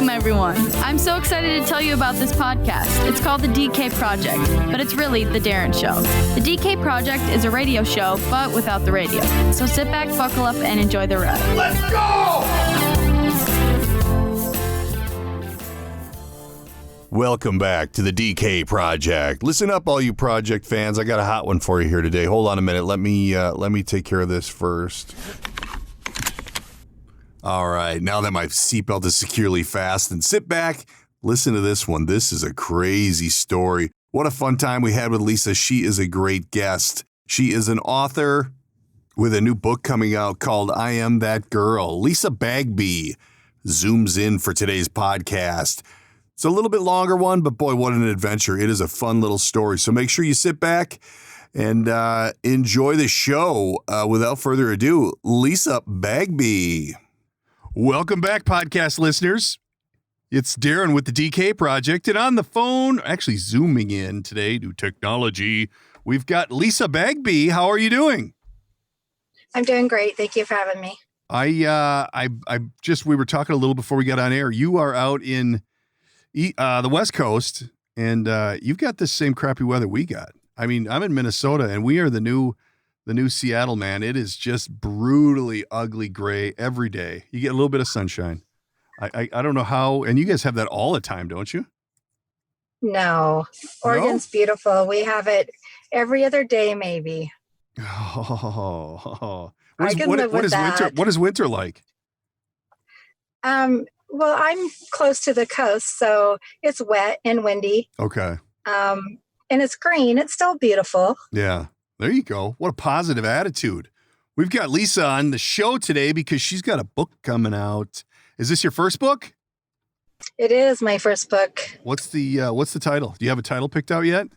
Welcome, everyone. I'm so excited to tell you about this podcast. It's called The DK Project, but it's really The Darren Show. The DK Project is a radio show, but without the radio. So sit back, buckle up, and enjoy the ride. Let's go! Welcome back to the DK Project. Listen up, all you Project fans. I got a hot one for you here today. Hold on a minute. Let me take care of this first. All right. Now that my seatbelt is securely fastened, sit back. Listen to this one. This is a crazy story. What a fun time we had with Lisa. She is a great guest. She is an author with a new book coming out called I Am That Girl. Lisa Bagby zooms in for today's podcast. It's a little bit longer one, but boy, what an adventure. It is a fun little story. So make sure you sit back and enjoy the show. Without further ado, Lisa Bagby. Welcome back, podcast listeners. It's Darren with the DK Project, and on the phone, actually zooming in today, new technology, we've got Lisa Bagby. How are you doing? I'm doing great. Thank you for having me. We were talking a little before we got on air. You are out in the West Coast, and you've got the same crappy weather we got. I mean, I'm in Minnesota, and we are the new Seattle, man. It is just brutally ugly gray every day. You get a little bit of sunshine. I don't know how, and you guys have that all the time, don't you? No, Oregon's beautiful. We have it every other day, maybe. Oh, I can live with that. What is winter like? Well, I'm close to the coast, so it's wet and windy. Okay. And it's green. It's still beautiful. Yeah. There you go. What a positive attitude. We've got Lisa on the show today because she's got a book coming out. Is this your first book? It is my first book. What's the title? Do you have a title picked out yet?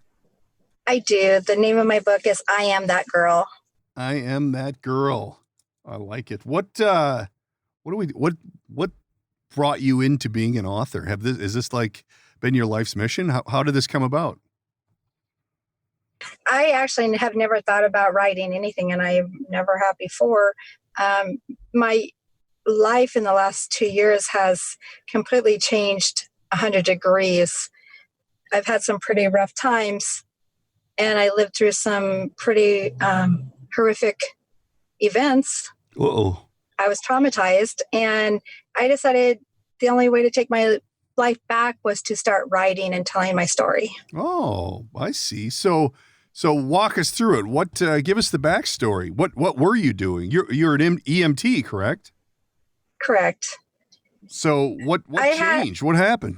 I do. The name of my book is I Am That Girl. I Am That Girl. I like it. What brought you into being an author? Is this like been your life's mission? How did this come about? I actually have never thought about writing anything, and I never have before. My life in the last 2 years has completely changed 100 degrees. I've had some pretty rough times, and I lived through some pretty horrific events. Uh-oh. I was traumatized, and I decided the only way to take my life back was to start writing and telling my story. Oh, I see. So walk us through it. What? Give us the backstory. What were you doing? You're an EMT, correct? Correct. So what changed? What happened?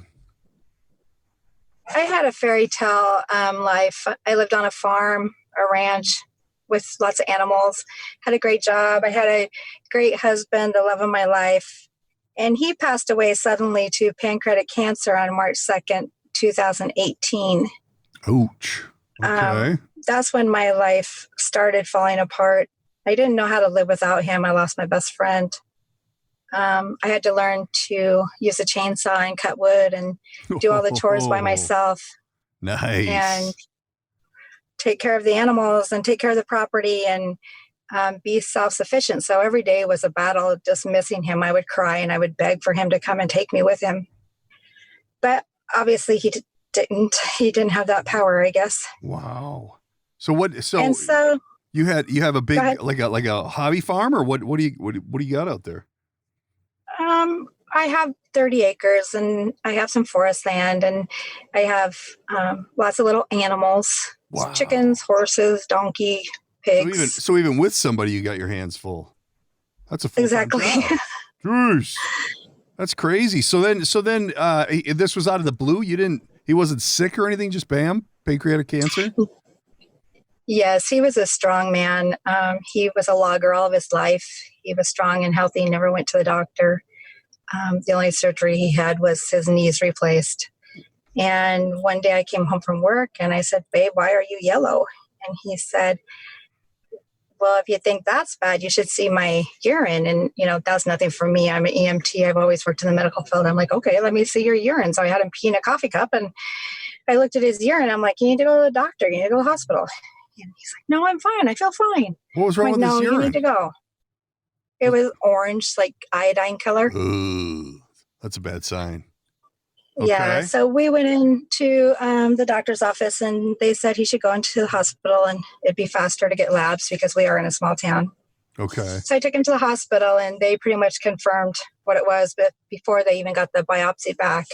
I had a fairy tale life. I lived on a farm, a ranch with lots of animals, had a great job. I had a great husband, the love of my life. And he passed away suddenly to pancreatic cancer on March 2nd, 2018. Ouch. Okay. That's when my life started falling apart. I didn't know how to live without him. I lost my best friend. I had to learn to use a chainsaw and cut wood and do all the chores by myself. Nice. And take care of the animals and take care of the property and be self-sufficient. So every day was a battle, just missing him. I would cry and I would beg for him to come and take me with him. But obviously he didn't have that power, I guess. Wow. So you have a big, like a hobby farm, or what do you got out there? I have 30 acres and I have some forest land and I have lots of little animals, Wow. Chickens, horses, donkey, pigs. So even with somebody, you got your hands full. That's a full-time Exactly. job. Jeez. That's crazy. So then this was out of the blue. He wasn't sick or anything, just bam, pancreatic cancer? Yes, he was a strong man. He was a logger all of his life. He was strong and healthy, never went to the doctor. The only surgery he had was his knees replaced. And one day I came home from work and I said, "Babe, why are you yellow?" And he said, "Well, if you think that's bad, you should see my urine." And, that's nothing for me. I'm an EMT. I've always worked in the medical field. I'm like, "Okay, let me see your urine." So I had him pee in a coffee cup and I looked at his urine. I'm like, "You need to go to the doctor. You need to go to the hospital." And he's like, "No, I'm fine. I feel fine." What was wrong with his urine? No, you need to go. It was orange, like iodine color. Ooh, that's a bad sign. Yeah, Okay. so we went into the doctor's office and they said he should go into the hospital and it'd be faster to get labs because we are in a small town. Okay. So I took him to the hospital and they pretty much confirmed what it was, but before they even got the biopsy back,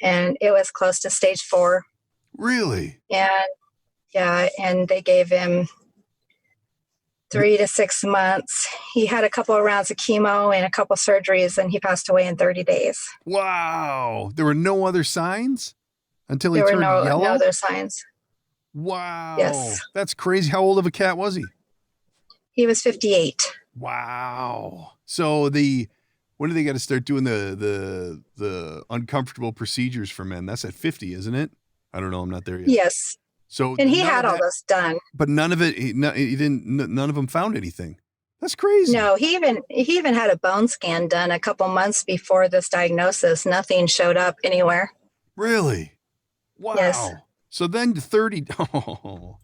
and it was close to stage 4. Really? And yeah, and they gave him 3 to 6 months. He had a couple of rounds of chemo and a couple surgeries, and he passed away in 30 days. Wow. There were no other signs until he There were turned no yellow? other signs. Wow. Yes. That's crazy. How old of a cat was he? He was 58. Wow. So when do they got to start doing the uncomfortable procedures for men? That's at 50, isn't it? I don't know. I'm not there yet. Yes. So And he none had of all that- this done. But none of it. He didn't. None of them found anything. That's crazy. No, he even had a bone scan done a couple months before this diagnosis. Nothing showed up anywhere. Really? Wow. Yes. So then 30. Oh.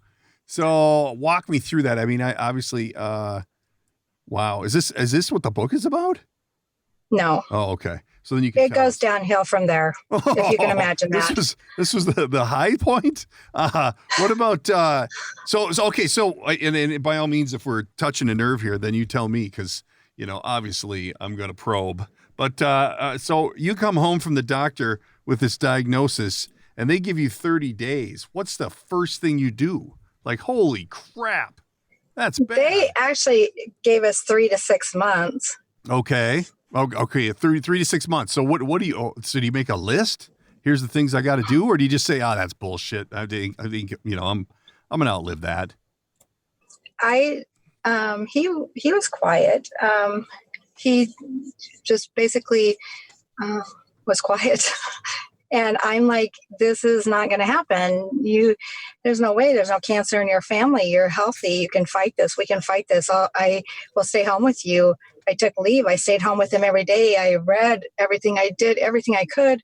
So walk me through that. I mean, I obviously. Wow. Is this what the book is about? No, Oh, okay. So then you can. it goes downhill from there, if you can imagine that. This was the high point. What about okay? So and by all means, if we're touching a nerve here, then you tell me, because obviously I'm going to probe. But so you come home from the doctor with this diagnosis, and they give you 30 days. What's the first thing you do? Like, holy crap, that's bad. They actually gave us 3 to 6 months. Okay. Okay. 3 to 6 months. So what do you, so do you make a list? Here's the things I got to do? Or do you just say, that's bullshit. I think, I'm going to outlive that. He was quiet. He just basically was quiet. And I'm like, this is not going to happen. There's no way. There's no cancer in your family. You're healthy. You can fight this. We can fight this. I will stay home with you. I took leave. I stayed home with him every day. I read everything. I did everything I could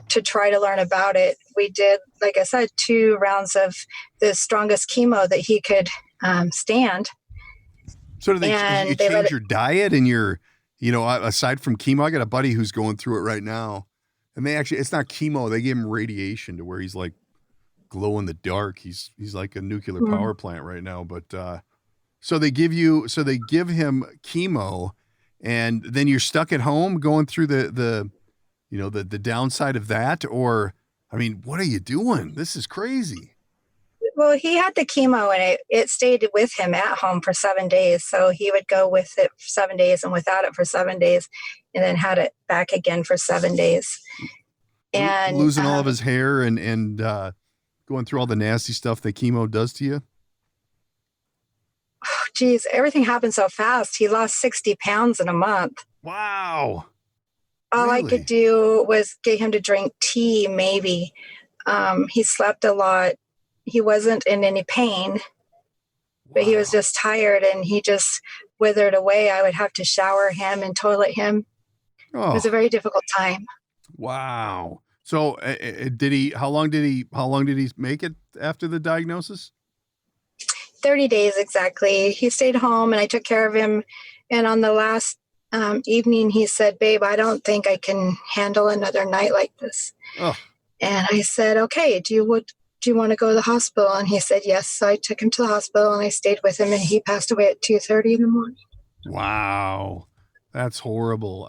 to try to learn about it. We did, like I said, 2 rounds of the strongest chemo that he could stand. So do you change your diet and your, aside from chemo? I got a buddy who's going through it right now. And it's not chemo. They gave him radiation to where he's like glow in the dark. He's like a nuclear power plant right now. But so they give him chemo, and then you're stuck at home going through the downside of that. Or, I mean, what are you doing? This is crazy. Well, he had the chemo and it stayed with him at home for 7 days. So he would go with it for 7 days and without it for 7 days, and then had it back again for 7 daes. And losing all of his hair and going through all the nasty stuff that chemo does to you. Geez, everything happened so fast. He lost 60 pounds in a month. Wow. All Really? I could do was get him to drink tea, maybe. He slept a lot. He wasn't in any pain, but he was just tired and he just withered away. I would have to shower him and toilet him. Oh. It was a very difficult time. Wow. So how long did he make it after the diagnosis? 30 days exactly. He stayed home and I took care of him. And on the last evening, he said, "Babe, I don't think I can handle another night like this." Oh. And I said, "Okay, do you want to go to the hospital?" And he said, yes. So I took him to the hospital and I stayed with him, and he passed away at 2:30 in the morning. Wow. That's horrible.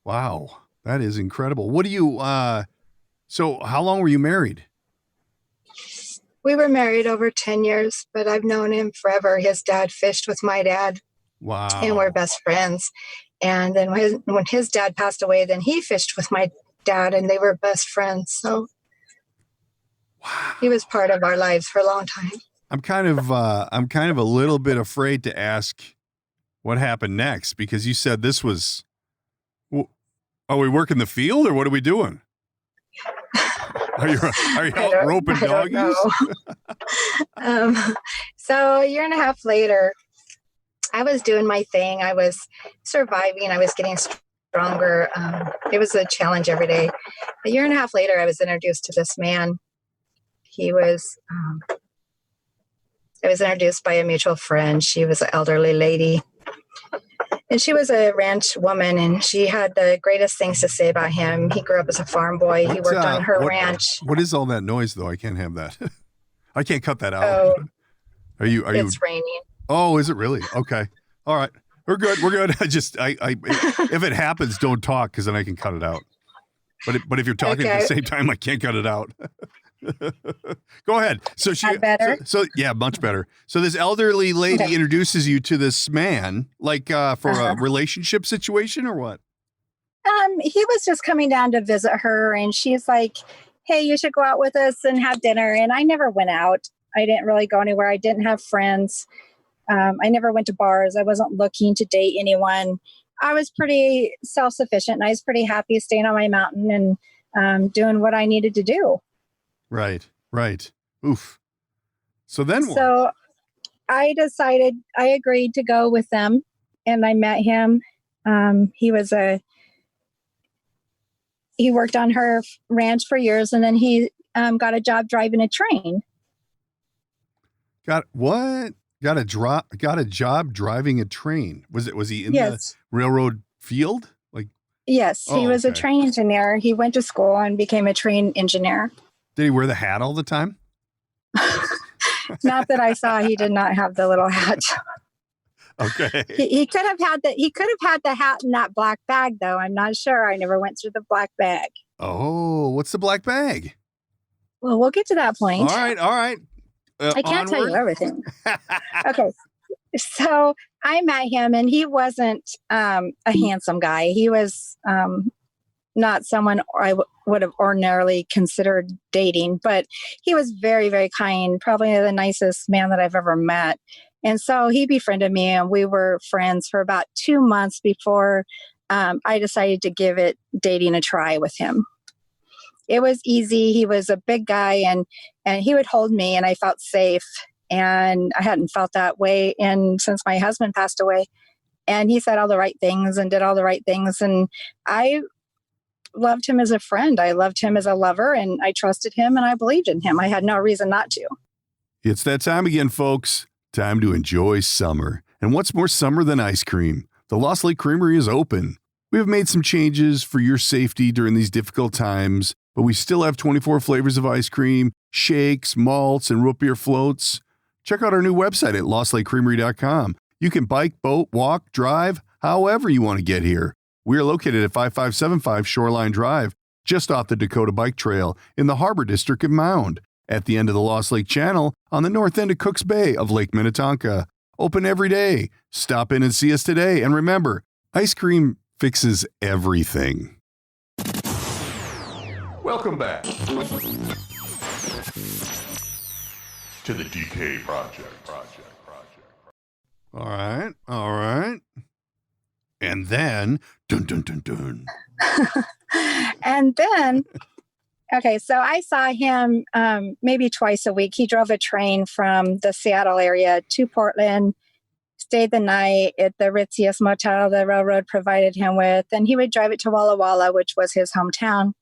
Wow. That is incredible. What do you, so how long were you married? We were married over 10 years, but I've known him forever. His dad fished with my dad. Wow. And we're best friends. And then when his dad passed away, then he fished with my dad and they were best friends. So wow. He was part of our lives for a long time. I'm kind of a little bit afraid to ask what happened next, because you said this was, are we working the field or what are we doing? Are you out roping doggies? So a year and a half later, I was doing my thing. I was surviving. I was getting stronger. It was a challenge every day. A year and a half later, I was introduced to this man. I was introduced by a mutual friend. She was an elderly lady. And she was a ranch woman, and she had the greatest things to say about him. He grew up as a farm boy. He worked on her ranch. What is all that noise, though? I can't have that. I can't cut that out. Oh, Are you? it's raining. Oh, is it really? Okay. All right. We're good. If it happens, don't talk, because then I can cut it out. But if you're talking at the same time, I can't cut it out. Go ahead. So better? So yeah, much better. So this elderly lady introduces you to this man, like for a relationship situation or what? He was just coming down to visit her, and she's like, "Hey, you should go out with us and have dinner." And I never went out. I didn't really go anywhere. I didn't have friends. I never went to bars. I wasn't looking to date anyone. I was pretty self-sufficient, and I was pretty happy staying on my mountain and doing what I needed to do. Right. Oof. So then what? So I agreed to go with them, and I met him. He worked on her ranch for years, and then he got a job driving a train. Got what? Got a job driving a train. Was he in the railroad field? Yes, he was a train engineer. He went to school and became a train engineer. Did he wear the hat all the time? Not that I saw. He did not have the little hat. Okay. He could have had the hat in that black bag, though. I'm not sure. I never went through the black bag. Oh, what's the black bag? Well, we'll get to that point. All right. I can't tell you everything. Okay. So I met him, and he wasn't a handsome guy. He was not someone I would have ordinarily considered dating, but he was very, very kind, probably the nicest man that I've ever met. And so he befriended me, and we were friends for about 2 months before I decided to give dating a try with him. It was easy. He was a big guy, and he would hold me, and I felt safe. And I hadn't felt that way since my husband passed away. And he said all the right things and did all the right things. And I loved him as a friend. I loved him as a lover, and I trusted him, and I believed in him. I had no reason not to. It's that time again, folks. Time to enjoy summer. And what's more summer than ice cream? The Lost Lake Creamery is open. We have made some changes for your safety during these difficult times, but we still have 24 flavors of ice cream, shakes, malts, and root beer floats. Check out our new website at lostlakecreamery.com. You can bike, boat, walk, drive, however you want to get here. We are located at 5575 Shoreline Drive, just off the Dakota Bike Trail in the Harbor District of Mound, at the end of the Lost Lake Channel on the north end of Cooks Bay of Lake Minnetonka. Open every day. Stop in and see us today. And remember, ice cream fixes everything. Welcome back to the DK Project. All right. And then, dun, dun, dun, dun. And then, okay, so I saw him maybe twice a week. He drove a train from the Seattle area to Portland, stayed the night at the ritziest motel the railroad provided him with, and he would drive it to Walla Walla, which was his hometown,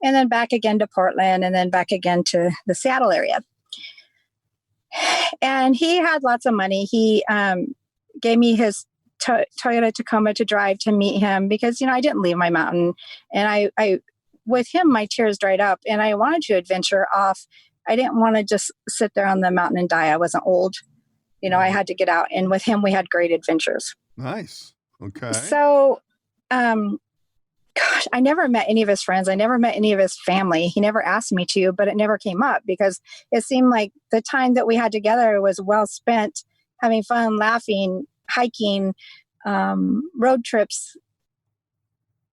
and then back again to Portland, and then back again to the Seattle area. And he had lots of money. He gave me his Toyota Tacoma to drive to meet him because, I didn't leave my mountain. And I with him, my tears dried up, and I wanted to adventure off. I didn't want to just sit there on the mountain and die. I wasn't old. I had to get out. And with him, we had great adventures. Nice. Okay. So, I never met any of his friends. I never met any of his family. He never asked me to, but it never came up because it seemed like the time that we had together was well spent having fun, laughing, hiking, road trips,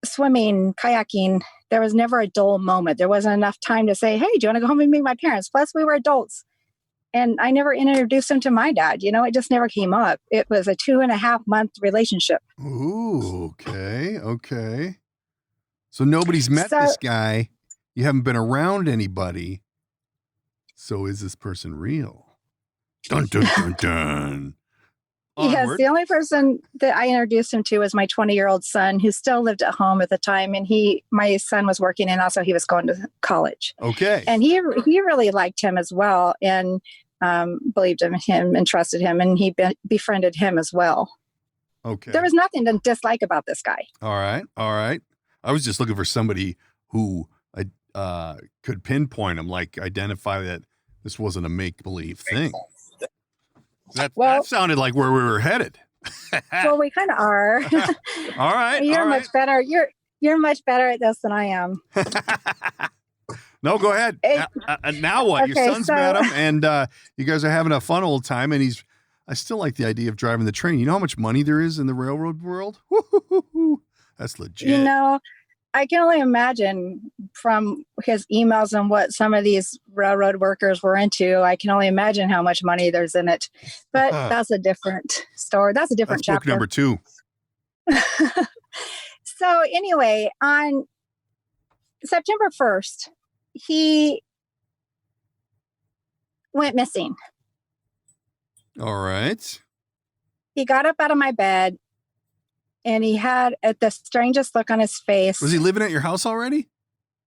swimming, kayaking. There was never a dull moment. There wasn't enough time to say, hey, do you want to go home and meet my parents? Plus, we were adults. And I never introduced him to my dad. It just never came up. It was a 2.5-month relationship. Ooh, okay. So nobody's met this guy. You haven't been around anybody. So is this person real? Dun, dun, dun, dun. Yes, the only person that I introduced him to was my 20-year-old son, who still lived at home at the time. And my son was working, and also he was going to college. Okay. And he really liked him as well, and believed in him and trusted him, and he befriended him as well. Okay. There was nothing to dislike about this guy. All right. I was just looking for somebody who could pinpoint him, like identify that this wasn't a make-believe thing. That sounded like where we were headed. Well, we kind of are. All right. You're much better. You're much better at this than I am. No, go ahead. Now what? Okay, Your son's met him, and you guys are having a fun old time. And I still like the idea of driving the train. You know how much money there is in the railroad world? Woo-hoo-hoo-hoo. That's legit. You know, I can only imagine from his emails and what some of these railroad workers were into. I can only imagine how much money there's in it. But that's a different story. That's a different chapter. Book number 2. So anyway, on September 1st, he went missing. All right. He got up out of my bed. And he had the strangest look on his face. Was he living at your house already?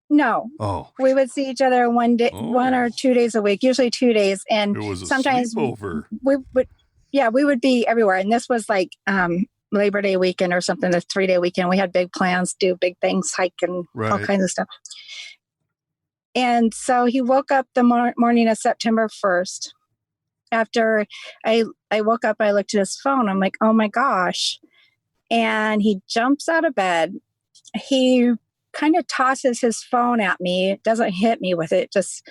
No. Oh. We would see each other one or 2 days a week, usually 2 days. And it was a sometimes sleepover. we would be everywhere. And this was like Labor Day weekend or something, the 3-day weekend. We had big plans, do big things, hike and all kinds of stuff. And so he woke up the morning of September 1st. After I woke up, I looked at his phone. I'm like, oh my gosh. And he jumps out of bed. He kind of tosses his phone at me, doesn't hit me with it, just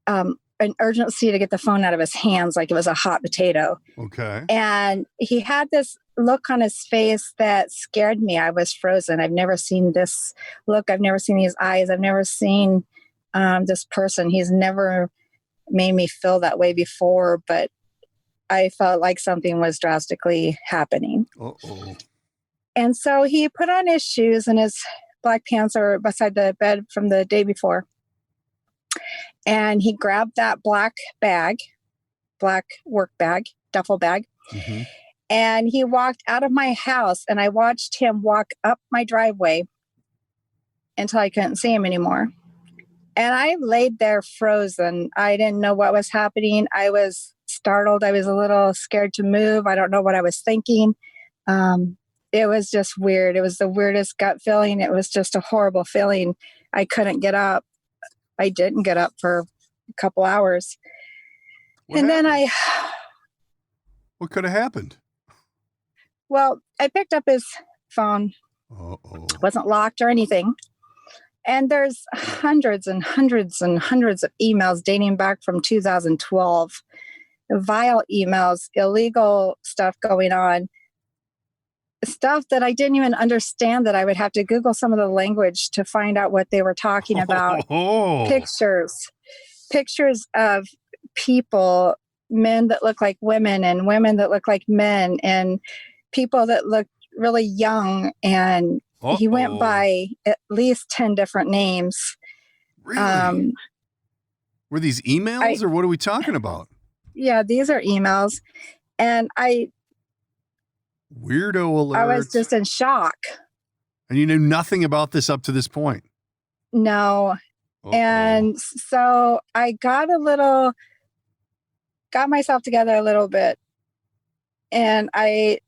an urgency to get the phone out of his hands like it was a hot potato. Okay. And he had this look on his face that scared me. I was frozen. I've never seen this look. I've never seen these eyes. I've never seen this person. He's never made me feel that way before, but I felt like something was drastically happening. Uh-oh. And so he put on his shoes and his black pants are beside the bed from the day before. And he grabbed that black work bag, duffel bag. Mm-hmm. And he walked out of my house, and I watched him walk up my driveway until I couldn't see him anymore. And I laid there frozen. I didn't know what was happening. I was startled. I was a little scared to move. I don't know what I was thinking. It was just weird. It was the weirdest gut feeling. It was just a horrible feeling. I couldn't get up. I didn't get up for a couple hours. What could have happened? Well, I picked up his phone. Uh-oh. It wasn't locked or anything. And there's hundreds and hundreds and hundreds of emails dating back from 2012. Vile emails, illegal stuff going on. Stuff that I didn't even understand, that I would have to Google some of the language to find out what they were talking about. Pictures of people, men that look like women and women that look like men, and people that look really young. And he went by at least 10 different names. Really? Were these emails or what are we talking about? Yeah, these are emails. And Weirdo alert. I was just in shock. And you knew nothing about this up to this point? No. Uh-oh. And so I got myself together a little bit. And I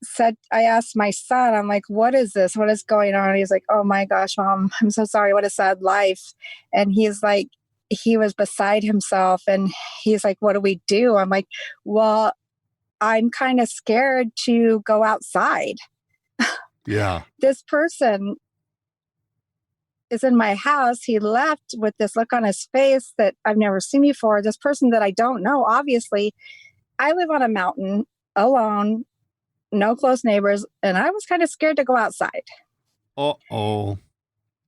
asked my son, I'm like, what is this? What is going on? And he's like, oh my gosh, Mom, I'm so sorry. What a sad life. And he's like, he was beside himself. And he's like, what do we do? I'm like, well, I'm kind of scared to go outside. Yeah. This person is in my house. He left with this look on his face that I've never seen before. This person that I don't know, obviously. I live on a mountain alone, no close neighbors, and I was kind of scared to go outside. Uh-oh.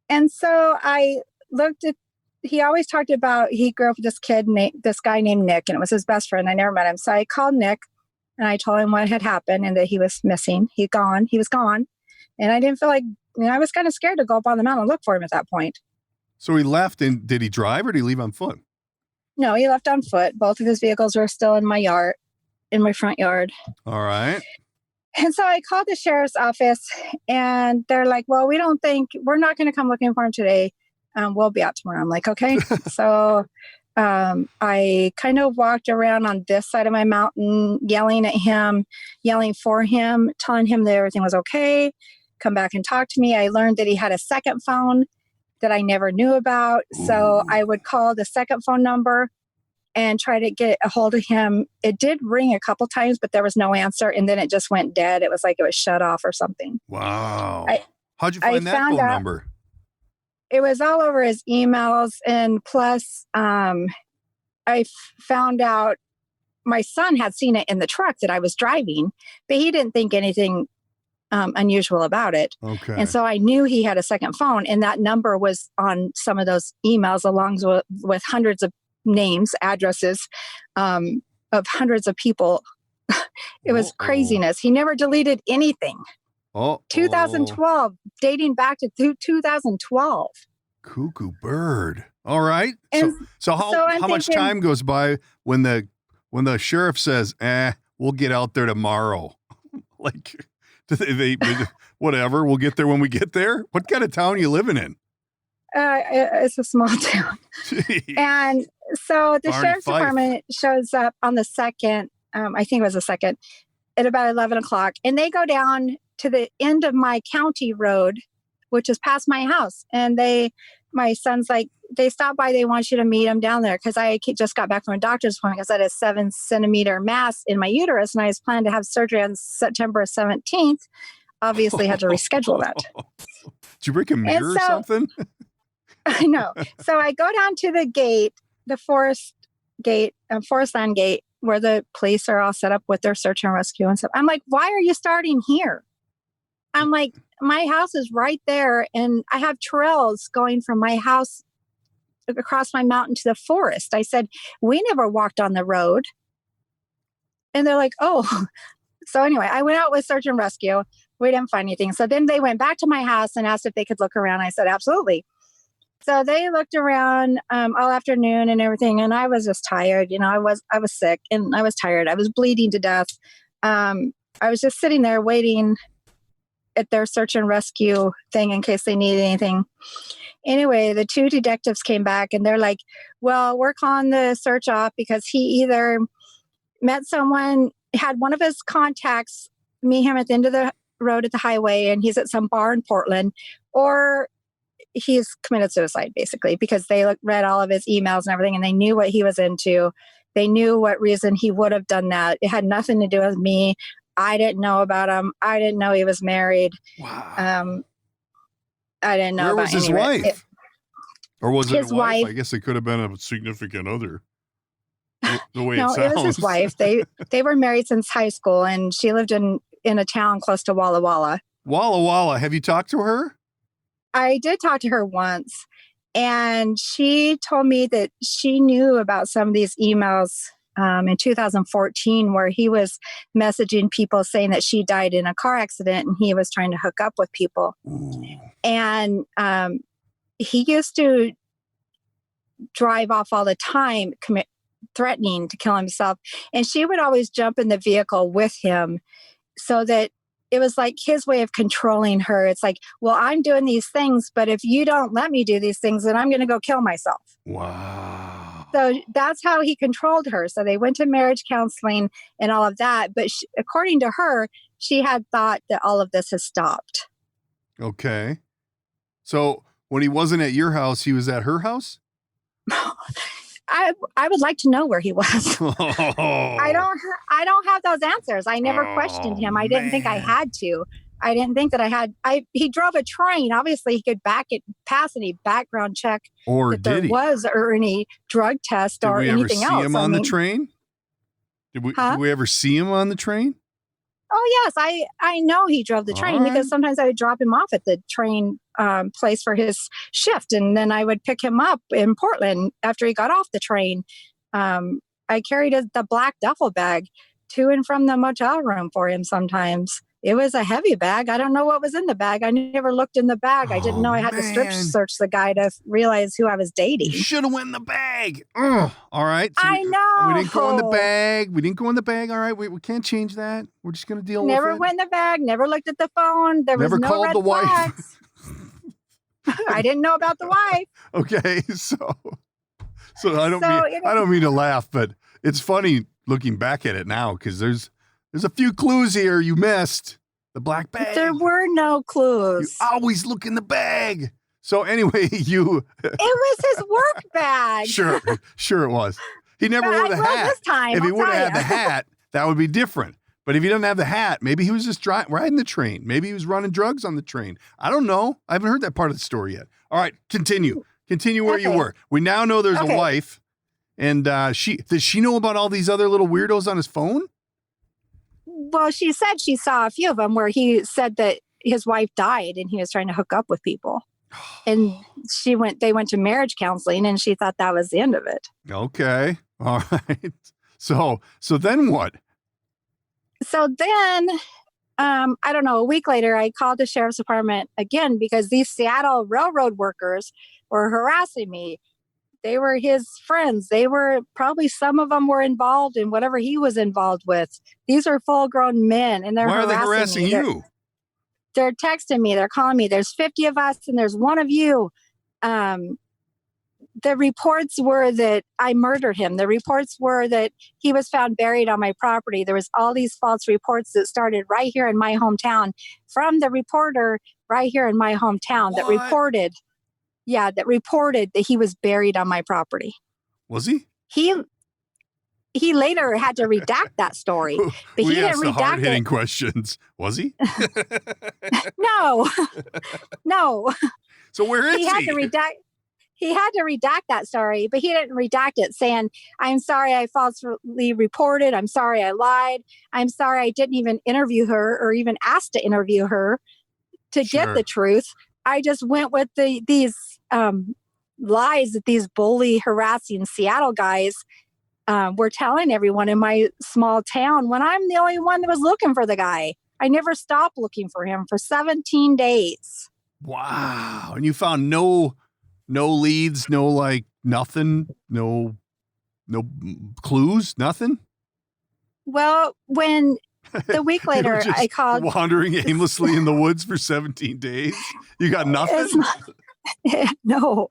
And so I looked at, he always talked about, he grew up with this guy named Nick, and it was his best friend. I never met him. So I called Nick and I told him what had happened and that he was missing. He was gone. And I didn't feel like, I was kind of scared to go up on the mountain and look for him at that point. So he left, and did he drive or did he leave on foot? No, he left on foot. Both of his vehicles were still in my front yard. All right. And so I called the sheriff's office and they're like, well, we're not going to come looking for him today. We'll be out tomorrow. I'm like, okay. So I kind of walked around on this side of my mountain, yelling at him, yelling for him, telling him that everything was okay. Come back and talk to me. I learned that he had a second phone that I never knew about. So I would call the second phone number and try to get a hold of him. It did ring a couple times, but there was no answer. And then it just went dead. It was like it was shut off or something. Wow. How'd you find that phone number? It was all over his emails. And plus, I found out my son had seen it in the truck that I was driving, but he didn't think anything unusual about it. Okay. And so I knew he had a second phone, and that number was on some of those emails along with hundreds of names, addresses of hundreds of people. It was craziness. He never deleted anything. 2012, dating back to 2012. Cuckoo bird. All right. And so how much time goes by when the sheriff says, we'll get out there tomorrow? Like, they whatever, we'll get there when we get there? What kind of town are you living in? It's a small town. Jeez. And so the sheriff's Fife. department shows up on the 2nd, I think it was the 2nd, at about 11 o'clock. And they go down to the end of my county road, which is past my house. And my son's like, they stopped by, they want you to meet them down there. Because I just got back from a doctor's appointment because I had a 7-centimeter mass in my uterus. And I was planning to have surgery on September 17th. Obviously had to reschedule that. Did you break a mirror or something? I know. So I go down to the gate, the forest land gate, where the police are all set up with their search and rescue and stuff. I'm like, why are you starting here? I'm like, my house is right there, and I have trails going from my house across my mountain to the forest. I said, we never walked on the road. And they're like, oh. So anyway, I went out with search and rescue. We didn't find anything. So then they went back to my house and asked if they could look around. I said, absolutely. So they looked around all afternoon and everything, and I was just tired. I was sick and I was tired. I was bleeding to death. I was just sitting there waiting at their search and rescue thing in case they needed anything. Anyway, the 2 detectives came back and they're like, well, we're calling the search off because he either met someone, had one of his contacts meet him at the end of the road at the highway, and he's at some bar in Portland, or he's committed suicide, basically, because they read all of his emails and everything, and they knew what he was into. They knew what reason he would have done that. It had nothing to do with me. I didn't know about him. I didn't know he was married. Wow. I didn't know Where about was his wife? Or was it his a wife? wife? I guess it could have been a significant other. The way No, it sounds. it was his wife. They were married since high school, and she lived in a town close to Walla Walla. Walla Walla. Have you talked to her? I did talk to her once, and she told me that she knew about some of these emails in 2014 where he was messaging people saying that she died in a car accident and he was trying to hook up with people. Ooh. And he used to drive off all the time, threatening to kill himself. And she would always jump in the vehicle with him so that it was like his way of controlling her. It's like, well, I'm doing these things, but if you don't let me do these things, then I'm going to go kill myself. Wow. So that's how he controlled her. So they went to marriage counseling and all of that. But according to her, she had thought that all of this has stopped. Okay. So when he wasn't at your house, he was at her house? I would like to know where he was. I don't have those answers. I never questioned him. I didn't think I had to. I didn't think that I had. He drove a train. Obviously, he could pass any background check or that there was, or any drug test or anything else. Did we ever see him on the train? Did we ever see him on the train? Oh, yes. I know he drove the train because sometimes I would drop him off at the train place for his shift. And then I would pick him up in Portland after he got off the train. I carried the black duffel bag to and from the motel room for him sometimes. It was a heavy bag. I don't know what was in the bag. I never looked in the bag. I didn't know I had to strip search the guy to realize who I was dating. You should have went in the bag. Ugh. All right. So I know. We didn't go in the bag. All right. We can't change that. We're just going to deal with it. Never went in the bag. Never looked at the phone. There never was no called red the wife. I didn't know about the wife. Okay. So I don't mean to laugh, but it's funny looking back at it now because there's a few clues here you missed. The black bag. There were no clues. You always look in the bag. So anyway, It was his work bag. Sure it was. He never wore the hat. This time, if he would have had you. the hat, that would be different. But if he doesn't have the hat, maybe he was just riding the train. Maybe he was running drugs on the train. I don't know. I haven't heard that part of the story yet. All right, continue. Continue where you were. We now know there's a wife, and does she know about all these other little weirdos on his phone? Well, she said she saw a few of them where he said that his wife died and he was trying to hook up with people. And they went to marriage counseling and she thought that was the end of it. Okay. All right. So then what? So then, I don't know, a week later, I called the sheriff's department again because these Seattle railroad workers were harassing me. They were his friends. They were probably, some of them were involved in whatever he was involved with. These are full grown men and why are they harassing you? They're texting me. They're calling me. There's 50 of us and there's one of you. The reports were that I murdered him. The reports were that he was found buried on my property. There was all these false reports that started right here in my hometown from the reporter right here in my hometown that reported that he was buried on my property. Was he? He later had to redact that story, but he didn't redact the hard-hitting questions. Was he? No. So where is he? He had to redact that story, but he didn't redact it saying, I'm sorry I falsely reported. I'm sorry I lied. I'm sorry I didn't even interview her or even ask to interview her to get the truth. I just went with these lies that these bully, harassing Seattle guys were telling everyone in my small town when I'm the only one that was looking for the guy. I never stopped looking for him for 17 days. Wow. And you found no leads, nothing, no clues, nothing? Well, when the week later I called, wandering aimlessly in the woods for 17 days. You got nothing? No.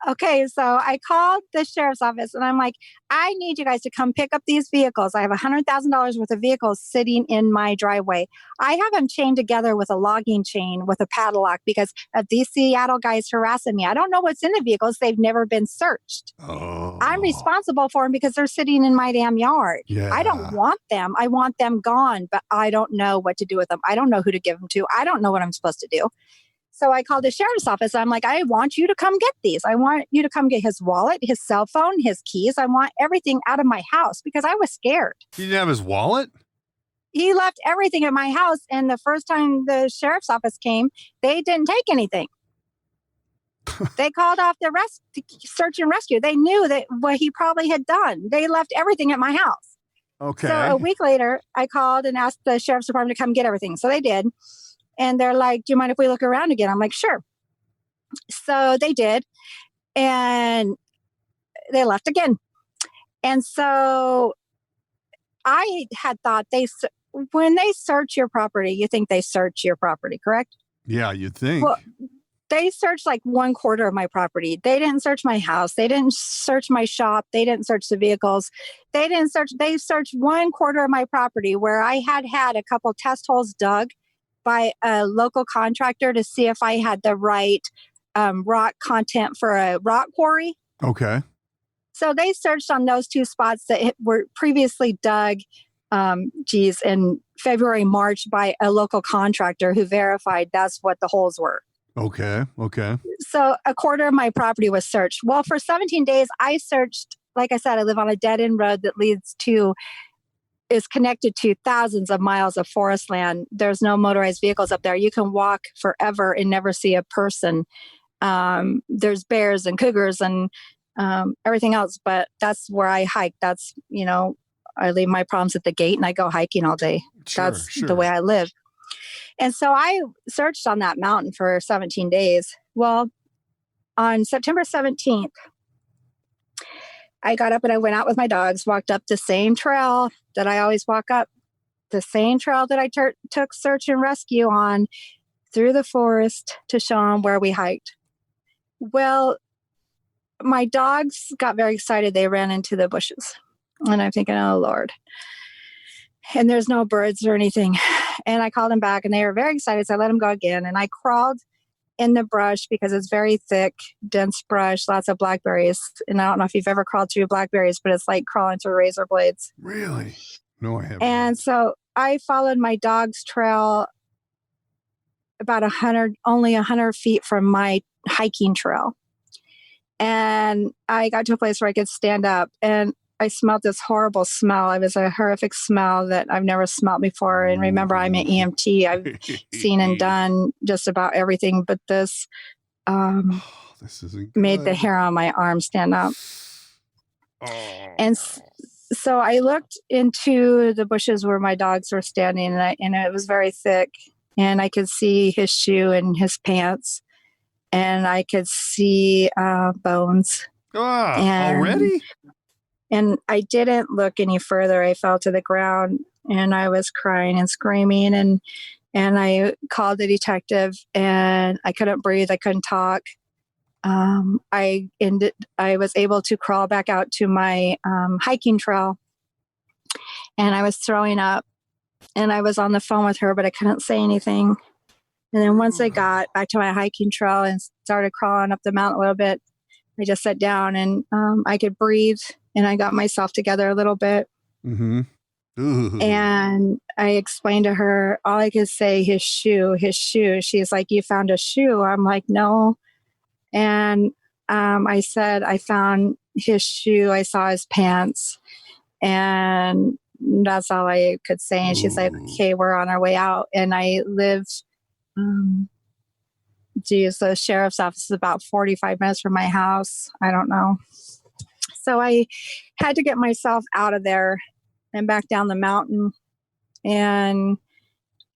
Okay. So I called the sheriff's office and I'm like, I need you guys to come pick up these vehicles. I have $100,000 worth of vehicles sitting in my driveway. I have them chained together with a logging chain with a padlock because of these Seattle guys harassing me. I don't know what's in the vehicles. They've never been searched. Oh. I'm responsible for them because they're sitting in my damn yard. Yeah. I don't want them. I want them gone, but I don't know what to do with them. I don't know who to give them to. I don't know what I'm supposed to do. So I called the sheriff's office. I'm like, I want you to come get these. I want you to come get his wallet, his cell phone, his keys. I want everything out of my house because I was scared. He didn't have his wallet? He left everything at my house. And the first time the sheriff's office came, they didn't take anything. They called off the search and rescue. They knew that what he probably had done. They left everything at my house. Okay. So a week later, I called and asked the sheriff's department to come get everything. So they did. And they're like, do you mind if we look around again? I'm like, sure. So they did. And they left again. And so I had thought when they search your property, you think they search your property, correct? Yeah, you'd think. Well, they searched like 1/4 of my property. They didn't search my house. They didn't search my shop. They didn't search the vehicles. They searched 1/4 of my property where I had a couple test holes dug by a local contractor to see if I had the right rock content for a rock quarry. Okay. So they searched on those two spots that were previously dug, in February, March by a local contractor who verified that's what the holes were. Okay. So 1/4 of my property was searched. Well, for 17 days, I searched, like I said, I live on a dead-end road that is connected to thousands of miles of forest land. There's no motorized vehicles up there. You can walk forever and never see a person. There's bears and cougars and everything else, but that's where I hike. That's, I leave my problems at the gate and I go hiking all day. That's the way I live. And so I searched on that mountain for 17 days. Well, on September 17th, I got up and I went out with my dogs, walked up the same trail that I always walk up, the same trail that I took search and rescue on through the forest to show them where we hiked. Well, my dogs got very excited. They ran into the bushes. And I'm thinking, oh, Lord. And there's no birds or anything. And I called them back and they were very excited. So I let them go again. And I crawled in the brush because it's very thick, dense brush, lots of blackberries. And I don't know if you've ever crawled through blackberries, but it's like crawling through razor blades. Really? No, I haven't. And so I followed my dog's trail about only 100 feet from my hiking trail. And I got to a place where I could stand up and I smelled this horrible smell. It was a horrific smell that I've never smelled before. And remember, I'm an EMT. I've seen and done just about everything, but this this isn't made the hair on my arm stand up. And so I looked into the bushes where my dogs were standing, and it was very thick. And I could see his shoe and his pants, and I could see bones. Already? And I didn't look any further. I fell to the ground and I was crying and screaming. And I called the detective and I couldn't breathe. I couldn't talk. I was able to crawl back out to my hiking trail, and I was throwing up, and I was on the phone with her, but I couldn't say anything. And then once I got back to my hiking trail and started crawling up the mountain a little bit, I just sat down and I could breathe, and I got myself together a little bit. Mm-hmm. And I explained to her, all I could say, his shoe. She's like, you found a shoe? I'm like, no. And I said, I found his shoe. I saw his pants. And that's all I could say. And she's like, okay, we're on our way out. And I lived, the sheriff's office is about 45 minutes from my house. I don't know. So I had to get myself out of there and back down the mountain. And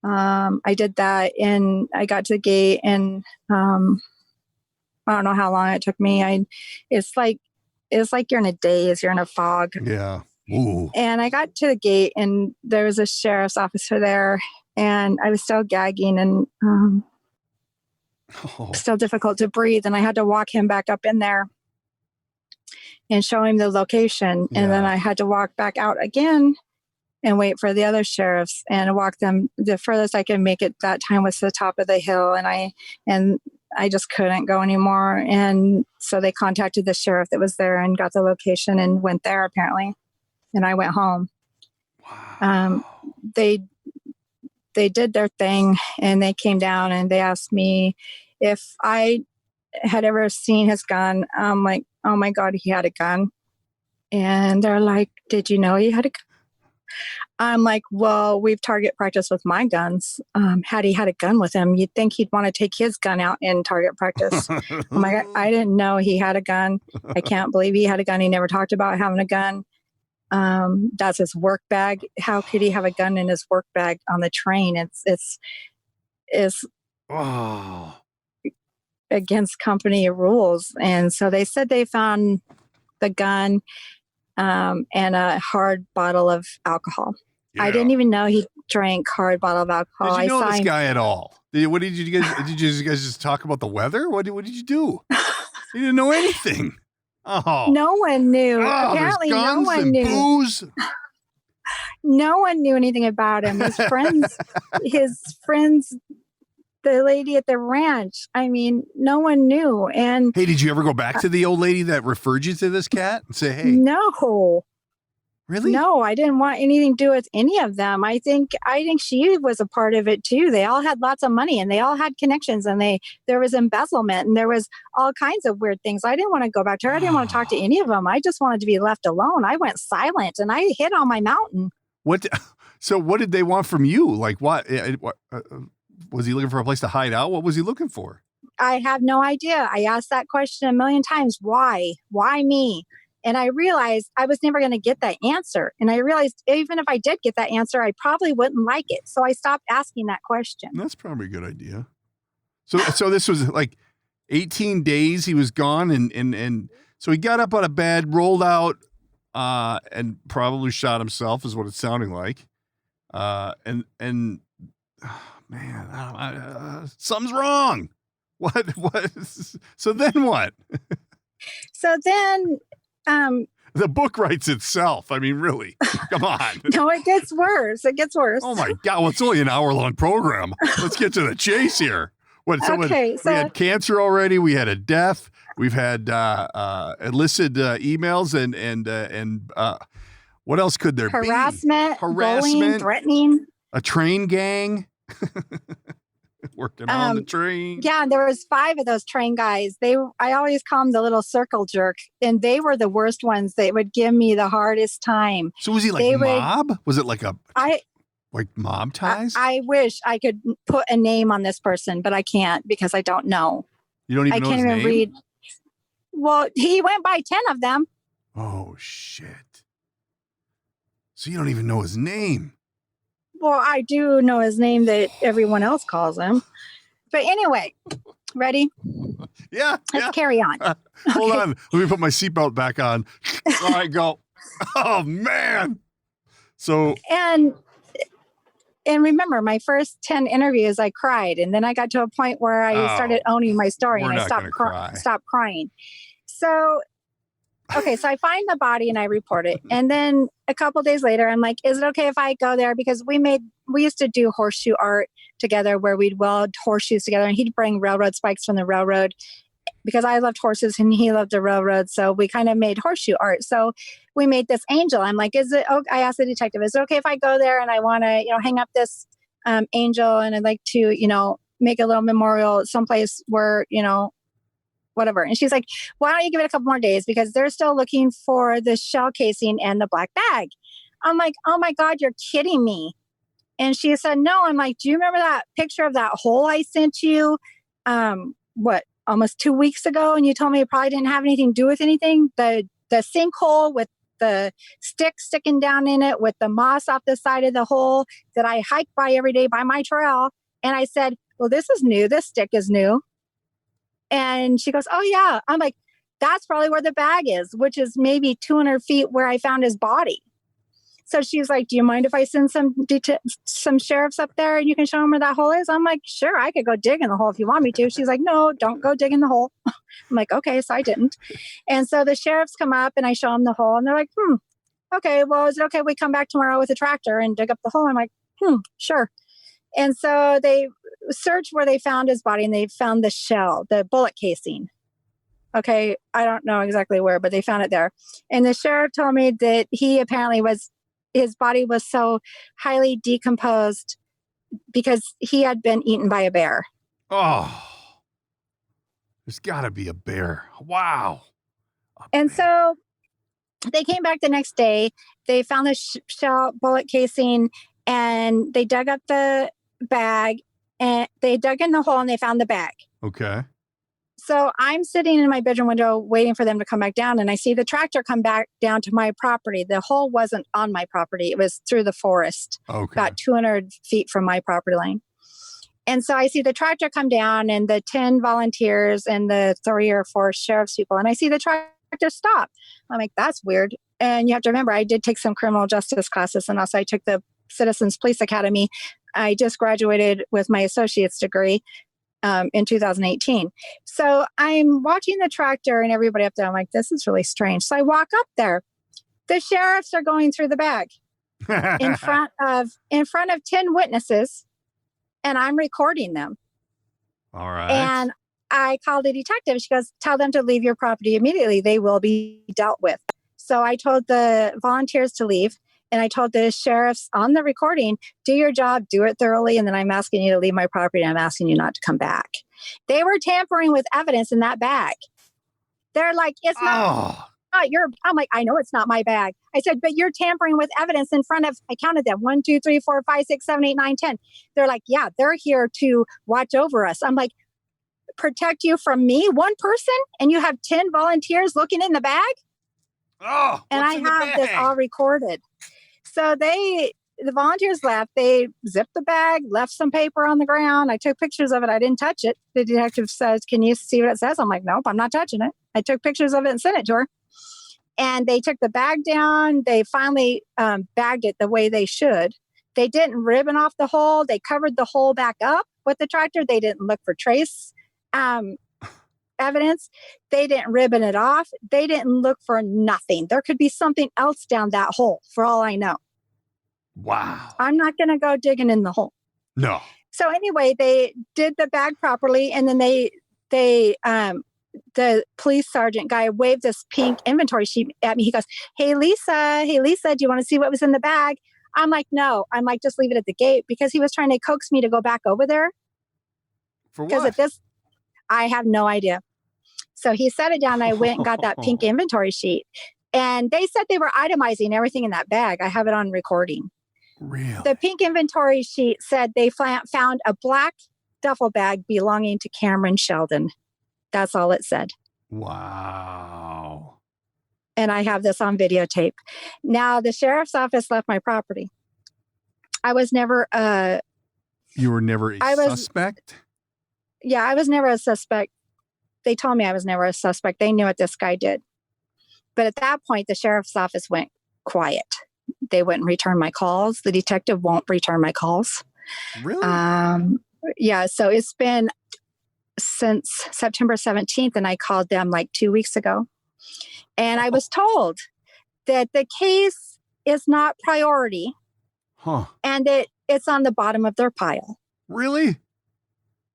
I did that, and I got to the gate, and I don't know how long it took me. It's like you're in a daze, you're in a fog. Yeah. Ooh. And I got to the gate, and there was a sheriff's officer there, and I was still gagging and still difficult to breathe. And I had to walk him back up in there and show him the location. Yeah. And then I had to walk back out again and wait for the other sheriffs and walk them. The furthest I could make it that time was to the top of the hill. And I just couldn't go anymore. And so they contacted the sheriff that was there and got the location and went there apparently. And I went home. Wow. They did their thing, and they came down and they asked me if I had ever seen his gun. I'm like, oh my God, he had a gun. And they're like, did you know he had a gun? I'm like, well, we've target practiced with my guns. Had he had a gun with him, you'd think he'd want to take his gun out in target practice. I'm like, I didn't know he had a gun. I can't believe he had a gun. He never talked about having a gun. That's his work bag. How could he have a gun in his work bag on the train? It's against company rules. And so they said they found the gun and a hard bottle of alcohol. Yeah. I didn't even know he drank hard bottle of alcohol. Did you know this guy at all? What did you guys? Did you guys just talk about the weather? What did you do? You didn't know anything. Oh, no one knew. Apparently, no one knew. Booze. No one knew anything about him. His friends, the lady at the ranch. I mean, no one knew. And hey, did you ever go back to the old lady that referred you to this cat and say, hey? No. Really? No, I didn't want anything to do with any of them. I think she was a part of it too. They all had lots of money and they all had connections, and there was embezzlement and there was all kinds of weird things. I didn't want to go back to her. I didn't want to talk to any of them. I just wanted to be left alone. I went silent and I hid on my mountain. So what did they want from you? Like what? Was he looking for a place to hide out? What was he looking for? I have no idea. I asked that question a million times. Why? Why me? And I realized I was never going to get that answer. And I realized even if I did get that answer, I probably wouldn't like it. So I stopped asking that question. That's probably a good idea. So this was like 18 days he was gone. And so he got up out of bed, rolled out, and probably shot himself is what it's sounding like. Man, something's wrong. What? So then what? So then, The book writes itself. I mean, really, come on. no, it gets worse. It gets worse. Oh my God. Well, it's only an hour-long program. Let's get to the chase here. What? So Okay, we had cancer already. We had a death. We've had illicit emails and what else could there be? Harassment, bullying, threatening. A train gang. Working on the train. Yeah, and there was 5 of those train guys. I always call them the little circle jerk, and they were the worst ones. They would give me the hardest time. So was he like mob? Was it like like mob ties? I wish I could put a name on this person, but I can't because I don't know. You don't even know his name? I can't even read. Well, he went by 10 of them. Oh, shit. So you don't even know his name? Well, I do know his name that everyone else calls him. But anyway, ready? Yeah. Let's carry on. Hold on. Let me put my seatbelt back on. All right, go. Oh, man. So. And remember, my first 10 interviews, I cried. And then I got to a point where I started owning my story and I stopped crying. So, okay, so I find the body and I report it. And then a couple days later, I'm like, is it okay if I go there? Because we used to do horseshoe art together where we'd weld horseshoes together and he'd bring railroad spikes from the railroad because I loved horses and he loved the railroad. So we kind of made horseshoe art. So we made this angel. I'm like, I asked the detective, is it okay if I go there and I want to, hang up this angel and I'd like to, make a little memorial someplace where, whatever. And she's like, why don't you give it a couple more days? Because they're still looking for the shell casing and the black bag. I'm like, oh my God, you're kidding me. And she said, no. I'm like, do you remember that picture of that hole I sent you? Almost 2 weeks ago? And you told me it probably didn't have anything to do with anything. The sinkhole with the stick sticking down in it with the moss off the side of the hole that I hike by every day by my trail. And I said, well, this is new. This stick is new. And she goes, oh, yeah. I'm like, that's probably where the bag is, which is maybe 200 feet where I found his body. So she's like, do you mind if I send some sheriffs up there and you can show them where that hole is? I'm like, sure, I could go dig in the hole if you want me to. She's like, no, don't go dig in the hole. I'm like, okay, so I didn't. And so the sheriffs come up and I show them the hole and they're like, okay, well, is it okay if we come back tomorrow with a tractor and dig up the hole? I'm like, sure. And so they searched where they found his body and they found the shell, the bullet casing. Okay, I don't know exactly where, but they found it there. And the sheriff told me that he apparently his body was so highly decomposed because he had been eaten by a bear. Oh, there's got to be a bear. Wow. So they came back the next day. They found the shell bullet casing and they dug up the bag and they dug in the hole and they found the bag. Okay. So I'm sitting in my bedroom window waiting for them to come back down and I see the tractor come back down to my property. The hole wasn't on my property. It was through the forest, about 200 feet from my property line. And so I see the tractor come down and the 10 volunteers and the 3 or 4 sheriff's people. And I see the tractor stop. I'm like, that's weird. And you have to remember, I did take some criminal justice classes and also I took the Citizens Police Academy. I just graduated with my associate's degree in 2018. So I'm watching the tractor and everybody up there. I'm like, this is really strange. So I walk up there. The sheriffs are going through the bag in front of 10 witnesses, and I'm recording them. All right. And I called a detective. She goes, tell them to leave your property immediately. They will be dealt with. So I told the volunteers to leave. And I told the sheriffs on the recording, do your job, do it thoroughly. And then I'm asking you to leave my property. And I'm asking you not to come back. They were tampering with evidence in that bag. They're like, it's not your. I'm like, I know it's not my bag. I said, but you're tampering with evidence in front of, I counted them, 1, 2, 3, 4, 5, 6, 7, 8, 9, 10. They're like, yeah, they're here to watch over us. I'm like, protect you from me, one person? And you have 10 volunteers looking in the bag? Oh, and I have this all recorded. So the volunteers left. They zipped the bag, left some paper on the ground. I took pictures of it. I didn't touch it. The detective says, can you see what it says? I'm like, nope, I'm not touching it. I took pictures of it and sent it to her. And they took the bag down. They finally bagged it the way they should. They didn't ribbon off the hole. They covered the hole back up with the tractor. They didn't look for trace evidence. They didn't ribbon it off. They didn't look for nothing. There could be something else down that hole for all I know. Wow. I'm not going to go digging in the hole. No. So anyway, they did the bag properly, and then the police sergeant guy waved this pink inventory sheet at me. He goes, hey, Lisa, do you want to see what was in the bag? I'm like, no. I'm like, just leave it at the gate, because he was trying to coax me to go back over there. For what? Because at this, I have no idea. So he set it down, and I went and got that pink inventory sheet. And they said they were itemizing everything in that bag. I have it on recording. Really? The pink inventory sheet said they found a black duffel bag belonging to Cameron Sheldon. That's all it said. Wow. And I have this on videotape. Now, the sheriff's office left my property. I was never You were never a suspect? Yeah, I was never a suspect. They told me I was never a suspect. They knew what this guy did. But at that point, the sheriff's office went quiet. They wouldn't return my calls. The detective won't return my calls. Really? Yeah, so it's been since September 17th, and I called them like 2 weeks ago. And I was told that the case is not priority. Huh. And it's on the bottom of their pile. Really?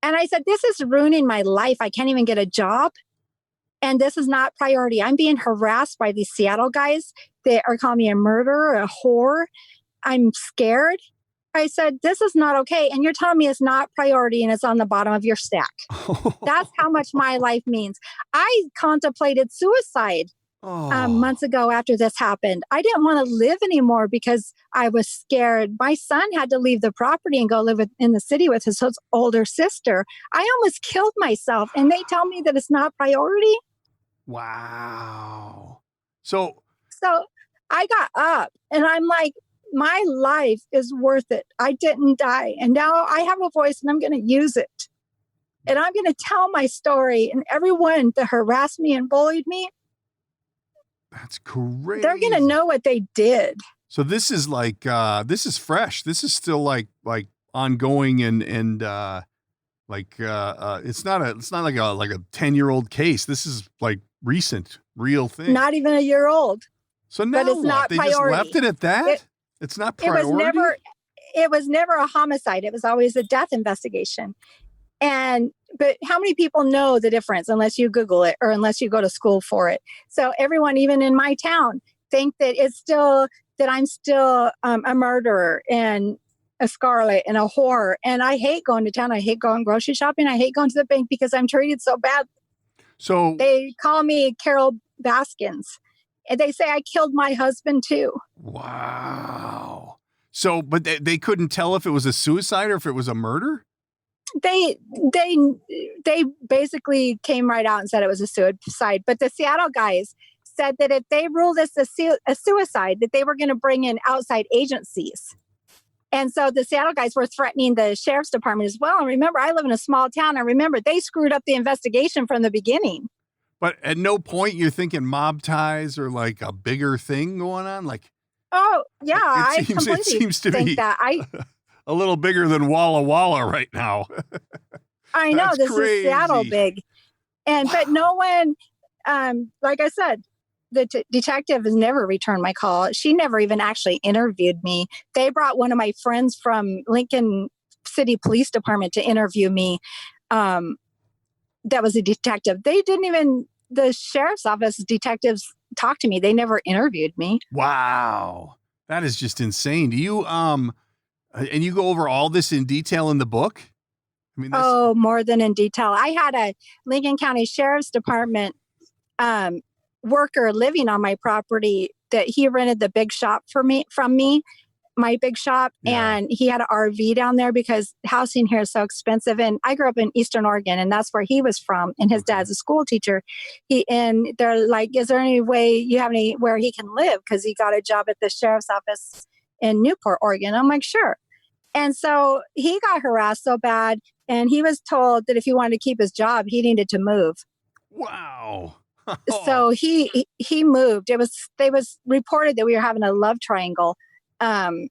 And I said, this is ruining my life. I can't even get a job. And this is not priority. I'm being harassed by these Seattle guys. They are calling me a murderer, a whore. I'm scared. I said, this is not okay. And you're telling me it's not priority and it's on the bottom of your stack. That's how much my life means. I contemplated suicide months ago after this happened. I didn't want to live anymore because I was scared. My son had to leave the property and go live in the city with his older sister. I almost killed myself, and they tell me that it's not priority. Wow. So I got up and I'm like, my life is worth it. I didn't die. And now I have a voice, and I'm going to use it. And I'm going to tell my story. And everyone that harassed me and bullied me, that's crazy. they're going to know what they did. So this is like, this is fresh. This is still like ongoing and it's not like a 10-year-old case. This is like recent, real thing. Not even a year old. So now but it's what? not They priority. just left it at that? It's not priority? It was never a homicide. It was always a death investigation. But how many people know the difference unless you Google it or unless you go to school for it? So everyone, even in my town, think that I'm still a murderer and a scarlet and a whore. And I hate going to town. I hate going grocery shopping. I hate going to the bank because I'm treated so bad. So they call me Carol Baskins. And they say I killed my husband too. Wow. So, but they couldn't tell if it was a suicide or if it was a murder? They basically came right out and said it was a suicide. But the Seattle guys said that if they ruled this a suicide, that they were going to bring in outside agencies. And so the Seattle guys were threatening the sheriff's department as well. And remember, I live in a small town. And remember, they screwed up the investigation from the beginning. But at no point you're thinking mob ties or like a bigger thing going on? Like, oh, yeah. It seems to think be that. a little bigger than Walla Walla right now. I know. This crazy. is Seattle big. But no one, like I said, the detective has never returned my call. She never even actually interviewed me. They brought one of my friends from Lincoln City Police Department to interview me. That was a detective. The sheriff's office detectives talked to me. They never interviewed me. Wow. That is just insane. Do you, and you go over all this in detail in the book? I mean, more than in detail. I had a Lincoln County Sheriff's Department worker living on my property that he rented the big shop from me, my big shop. Yeah. And he had an RV down there because housing here is so expensive. And I grew up in Eastern Oregon, and that's where he was from. And his dad's a school teacher. And they're like, is there any way you have anywhere he can live? Because he got a job at the sheriff's office in Newport, Oregon. I'm like, sure. And so he got harassed so bad. And he was told that if he wanted to keep his job, he needed to move. Wow. So he moved. It was reported that we were having a love triangle. So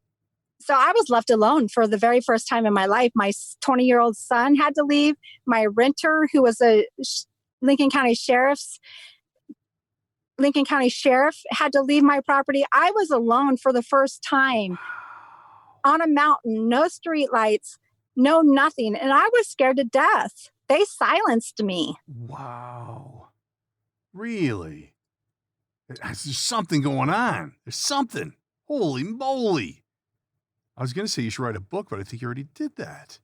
I was left alone for the very first time in my life. My 20-year-old son had to leave. My renter, who was a Lincoln County Sheriff had to leave my property. I was alone for the first time on a mountain, no street lights, no nothing. And I was scared to death. They silenced me. Wow. Really? There's something going on. There's something. Holy moly. I was going to say you should write a book, but I think you already did that.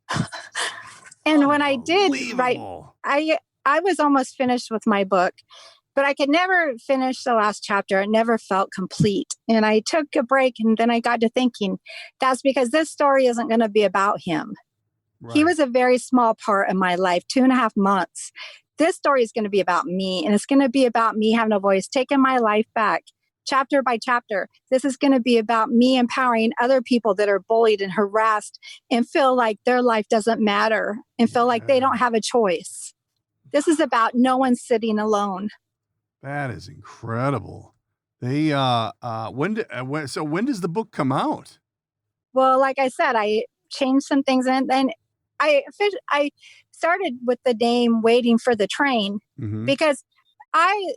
And when I did write, I was almost finished with my book, but I could never finish the last chapter. It never felt complete. And I took a break, and then I got to thinking, that's because this story isn't going to be about him. Right. He was a very small part of my life, 2.5 months. This story is going to be about me, and it's going to be about me having a voice, taking my life back, chapter by chapter. This is going to be about me empowering other people that are bullied and harassed and feel like their life doesn't matter and feel like they don't have a choice. This is about no one sitting alone. That is incredible. They when does the book come out? Well, like I said, I changed some things, and then I started with the name Waiting for the Train because I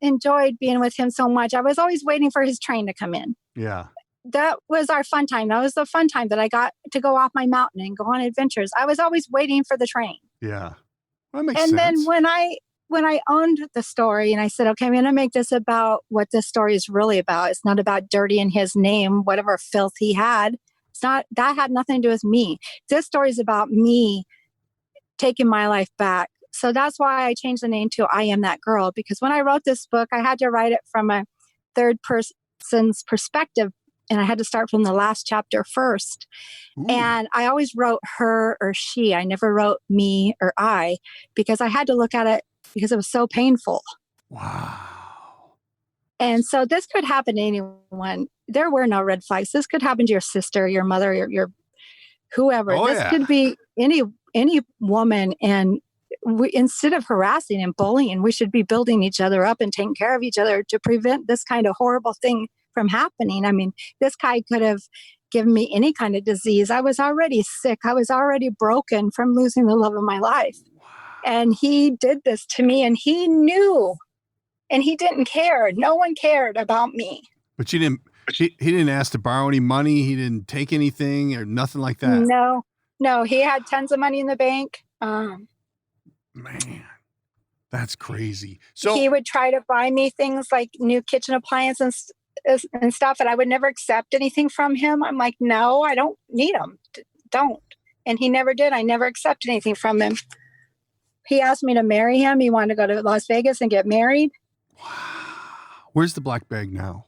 enjoyed being with him so much. I was always waiting for his train to come in. Yeah. That was our fun time. That was the fun time that I got to go off my mountain and go on adventures. I was always waiting for the train. Yeah. That makes sense. And then when I owned the story and I said, okay, I'm going to make this about what this story is really about. It's not about dirtying his name, whatever filth he had. That had nothing to do with me. This story is about me taking my life back. So that's why I changed the name to I Am That Girl, because when I wrote this book, I had to write it from a third person's perspective, and I had to start from the last chapter first. Ooh. And I always wrote her or she. I never wrote me or I, because I had to look at it because it was so painful. Wow. And so this could happen to anyone. There were no red flags. This could happen to your sister, your mother, your whoever. Oh, this could be any woman. And instead of harassing and bullying, we should be building each other up and taking care of each other to prevent this kind of horrible thing from happening. I mean, this guy could have given me any kind of disease. I was already sick. I was already broken from losing the love of my life. Wow. And he did this to me, and he knew, and he didn't care. No one cared about me. But he didn't ask to borrow any money. He didn't take anything or nothing like that. No, he had tons of money in the bank. Man, that's crazy. So he would try to buy me things like new kitchen appliances and stuff, and I would never accept anything from him. I'm like, no, I don't need them. Don't. And he never did. I never accepted anything from him. He asked me to marry him. He wanted to go to Las Vegas and get married. Wow. Where's the black bag now?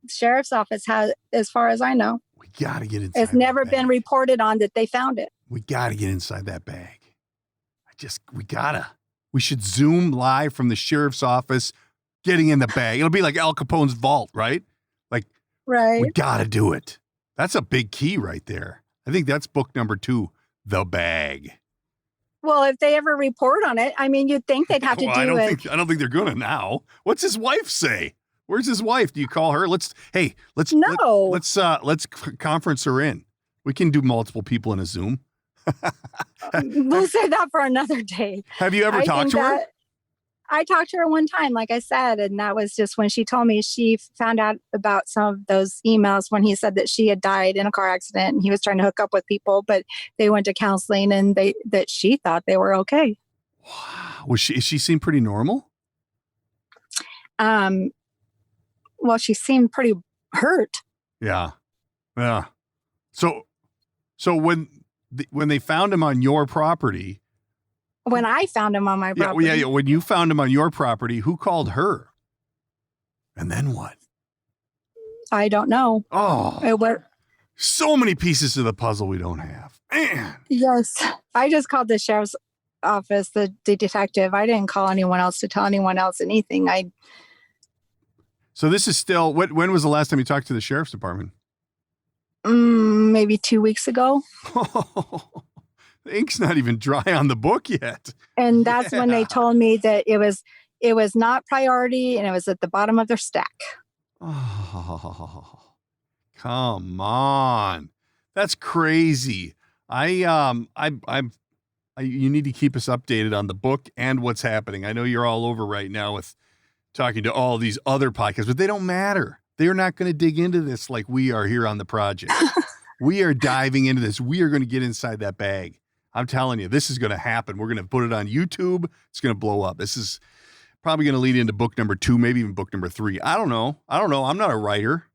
Sheriff's office has, as far as I know. We got to get inside. It's never been reported on that they found it. We got to get inside that bag. We should Zoom live from the sheriff's office, getting in the bag. It'll be like Al Capone's vault, right? Right. We got to do it. That's a big key right there. I think that's book number 2, The Bag. Well, if they ever report on it, I mean, you'd think they'd have to do it. I don't think they're going to now. What's his wife say? Where's his wife? Do you call her? Let's conference her in. We can do multiple people in a Zoom. We'll save that for another day. Have you ever talked to her? I talked to her one time, like I said, and that was just when she told me she found out about some of those emails when he said that she had died in a car accident and he was trying to hook up with people, but they went to counseling and that she thought they were okay. Wow. She seemed pretty normal? Well, she seemed pretty hurt. Yeah. Yeah. So when they found him on your property. When I found him on my property. Yeah. When you found him on your property, who called her? And then what? I don't know. Oh, so many pieces of the puzzle we don't have. Man. Yes. I just called the sheriff's office, the detective. I didn't call anyone else to tell anyone else anything. So this is still, when was the last time you talked to the sheriff's department? Maybe 2 weeks ago. The ink's not even dry on the book yet. And that's when they told me that it was not priority and it was at the bottom of their stack. Oh, come on. That's crazy. I you need to keep us updated on the book and what's happening. I know you're all over right now with talking to all these other podcasts, but they don't matter. They're not going to dig into this like we are here on the project. We are diving into this. We are going to get inside that bag. I'm telling you, this is going to happen. We're going to put it on YouTube. It's going to blow up. This is probably going to lead into book number 2, maybe even book number 3. I don't know. I'm not a writer.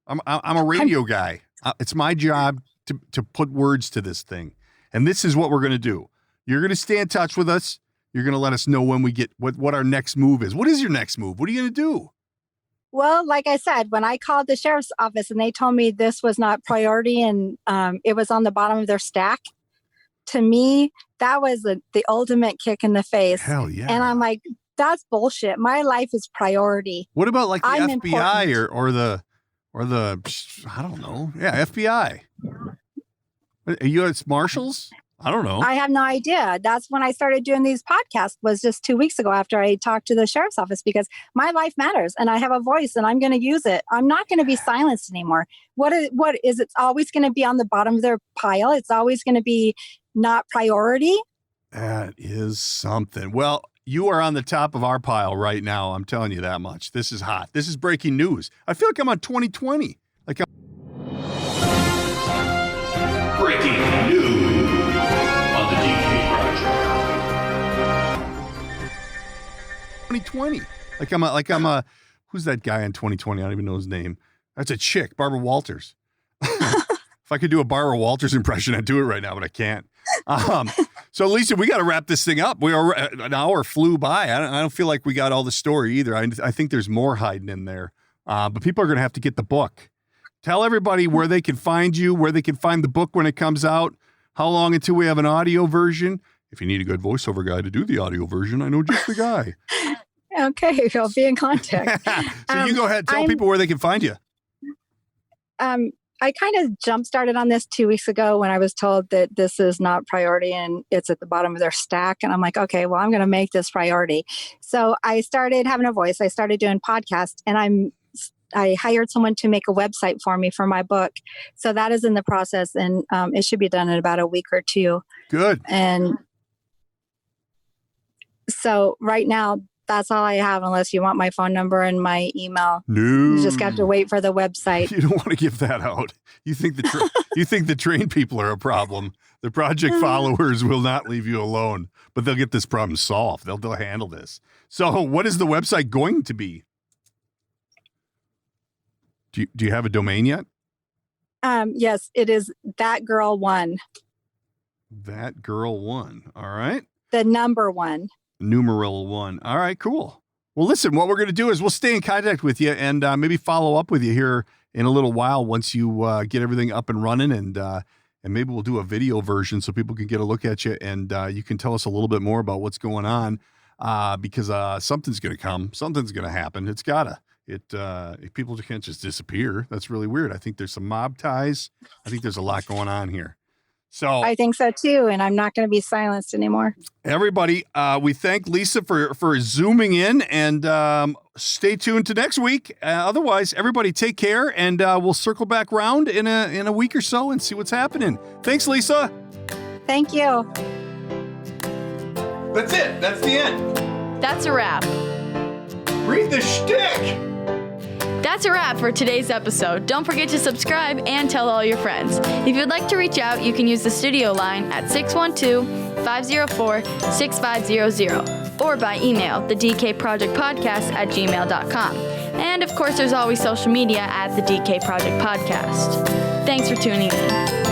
I'm a radio guy. It's my job to put words to this thing. And this is what we're going to do. You're going to stay in touch with us. You're going to let us know when we get what our next move is. What is your next move? What are you going to do? Well, like I said, when I called the sheriff's office and they told me this was not priority and it was on the bottom of their stack, to me, that was the ultimate kick in the face. Hell yeah. And I'm like, that's bullshit. My life is priority. What about like the I'm FBI important. or the I don't know. Yeah, FBI. U.S. Marshals? I don't know. I have no idea. That's when I started doing these podcasts, was just 2 weeks ago after I talked to the sheriff's office, because my life matters and I have a voice and I'm going to use it. I'm not going to be silenced anymore. What is it's always going to be on the bottom of their pile. It's always going to be not priority. That is something. Well, you are on the top of our pile right now. I'm telling you that much. This is hot. This is breaking news. I feel like I'm on 2020. Like Breaking news on the DK Project. 2020. Like I'm a who's that guy in 2020? I don't even know his name. That's a chick, Barbara Walters. If I could do a Barbara Walters impression, I'd do it right now, but I can't. So Lisa, we got to wrap this thing up. We are an hour flew by. I don't feel like we got all the story either. I think there's more hiding in there. But people are going to have to get the book. Tell everybody where they can find you, where they can find the book when it comes out, how long until we have an audio version. If you need a good voiceover guy to do the audio version, I know just the guy. Okay, I'll be in contact. So you go ahead, tell people where they can find you. I kind of jump-started on this 2 weeks ago when I was told that this is not priority and it's at the bottom of their stack. And I'm like, okay, well, I'm going to make this priority. So I started having a voice. I started doing podcasts, and I hired someone to make a website for me for my book. So that is in the process, and it should be done in about a week or 2. Good. And so right now, that's all I have, unless you want my phone number and my email. No. You just have to wait for the website. You don't want to give that out. You think the trained people are a problem. The project followers will not leave you alone, but they'll get this problem solved. They'll handle this. So what is the website going to be? Do you have a domain yet? Yes, it is That Girl 1. That Girl 1. All right. The number 1. Numeral 1. All right, cool. Well, listen, what we're going to do is we'll stay in contact with you and maybe follow up with you here in a little while once you get everything up and running, and maybe we'll do a video version so people can get a look at you, and you can tell us a little bit more about what's going on, because something's going to come. Something's going to happen. It's gotta. People can't just disappear. That's really weird. I think there's some mob ties. I think there's a lot going on here. So I think so too, and I'm not going to be silenced anymore. Everybody, we thank Lisa for zooming in, and stay tuned to next week. Otherwise, everybody take care, and we'll circle back round in a week or so and see what's happening. Thanks, Lisa. Thank you. That's it. That's the end. That's a wrap. Read the shtick. That's a wrap for today's episode. Don't forget to subscribe and tell all your friends. If you'd like to reach out, you can use the studio line at 612-504-6500 or by email, thedkprojectpodcast@gmail.com. And of course, there's always social media at the DK Project Podcast. Thanks for tuning in.